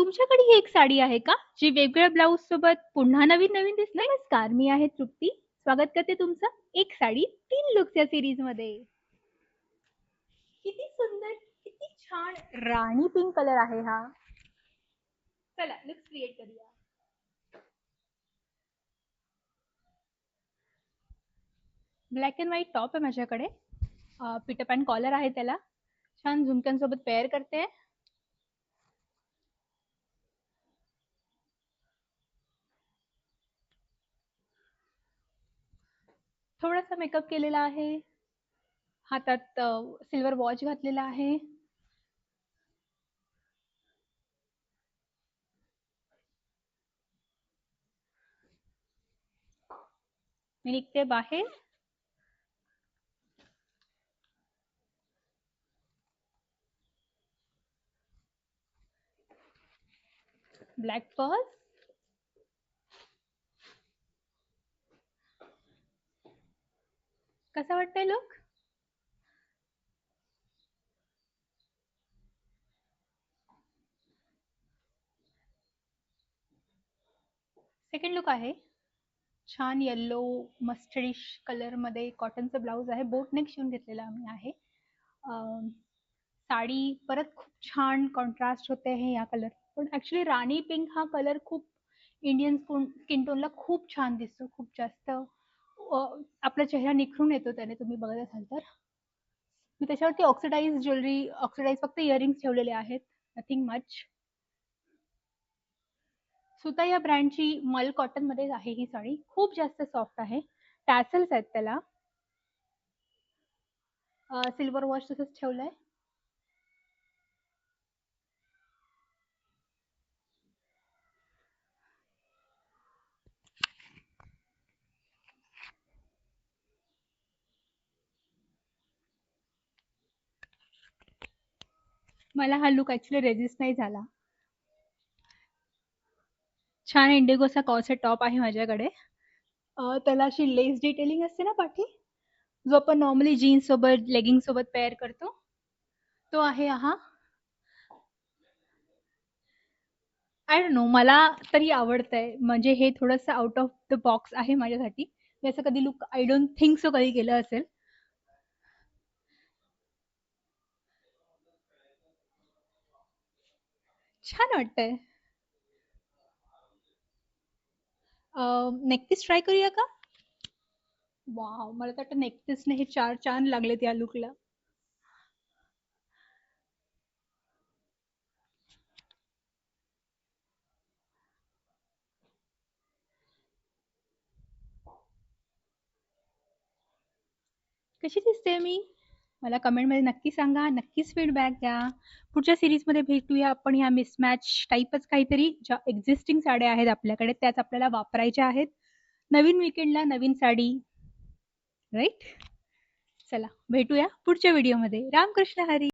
तुमच्याकडे ही एक साडी आहे का जी वेगवेगळ्या ब्लाऊज सोबत पुन्हा नवीन नवीन दिसते? नमस्कार, मी आहे तृप्ती. स्वागत करते तुमचं एक साडी 3 लुक्स या सिरीज मध्ये. किती सुंदर, किती छान राणी पिंक कलर आहे हा. चला लुक्स क्रिएट करूया. ब्लॅक अँड व्हाईट टॉप आहे माझ्याकडे. पीटर पॅन कॉलर आहे त्याला. छान झुमक्यांसोबत पेअर करते. थोडासा मेकअप केलेला आहे. हातात सिल्वर वॉच घातलेला आहे. मी निघते बाहेर. ब्लॅक पर्स, कसा वाटतंय लुक? सेकंड लुक आहे. छान येल्लो मस्टर्डिश कलर मध्ये कॉटनचं ब्लाऊज आहे. बोट नेक शिवून घेतलेला आम्ही आहे. साडी परत खूप छान कॉन्ट्रास्ट होते आहे या कलर. पण ऍक्च्युली राणी पिंक हा कलर खूप इंडियन स्किन टोनला खूप छान दिसतो. खूप जास्त आपला चेहरा निखरून येतो त्याने, तुम्ही बघत असाल तर. मी त्याच्यावरती ऑक्सिडाइज ज्वेलरी, ऑक्सिडाइज फक्त इयरिंग्स ठेवलेले आहेत. Nothing much. सुता या ब्रँडची मल कॉटन मध्ये आहे ही साडी. खूप जास्त सॉफ्ट आहे. टॅसल्स आहेत त्याला. सिल्वर वॉच तसंच ठेवलंय. मला हा लुक ऍक्च्युली रेजिस्ट नाही झाला. छान इंडिगोचा कॉर्सेट टॉप आहे माझ्याकडे. त्याला अशी लेस डिटेलिंग असते ना पाठी, जो आपण नॉर्मली जीन्स सोबत लेगिंग सोबत पेअर करतो, तो आहे हा. आय डोंट नो, मला तरी आवडतंय. म्हणजे हे थोडंसं आउट ऑफ द बॉक्स आहे माझ्यासाठी. मी असं कधी look I don't think so कधी केलं असेल. छान वाटतंय. नेकपीस ट्राय करूया का? वाव, मला तर वाटतं नेकपीसने हे 4 चांद लागलेत या लुकला. कशी दिसते मी? मला कमेंटमध्ये नक्की सांगा. नक्कीच फीडबॅक द्या. पुढच्या सीरीजमध्ये भेटूया आपण. ह्या मिसमॅच टाईपच काहीतरी, ज्या एक्झिस्टिंग साड्या आहेत आपल्याकडे त्याच आपल्याला वापरायच्या आहेत. नवीन वीकेंडला नवीन साडी, राईट? चला भेटूया पुढच्या व्हिडिओमध्ये. रामकृष्ण हरी.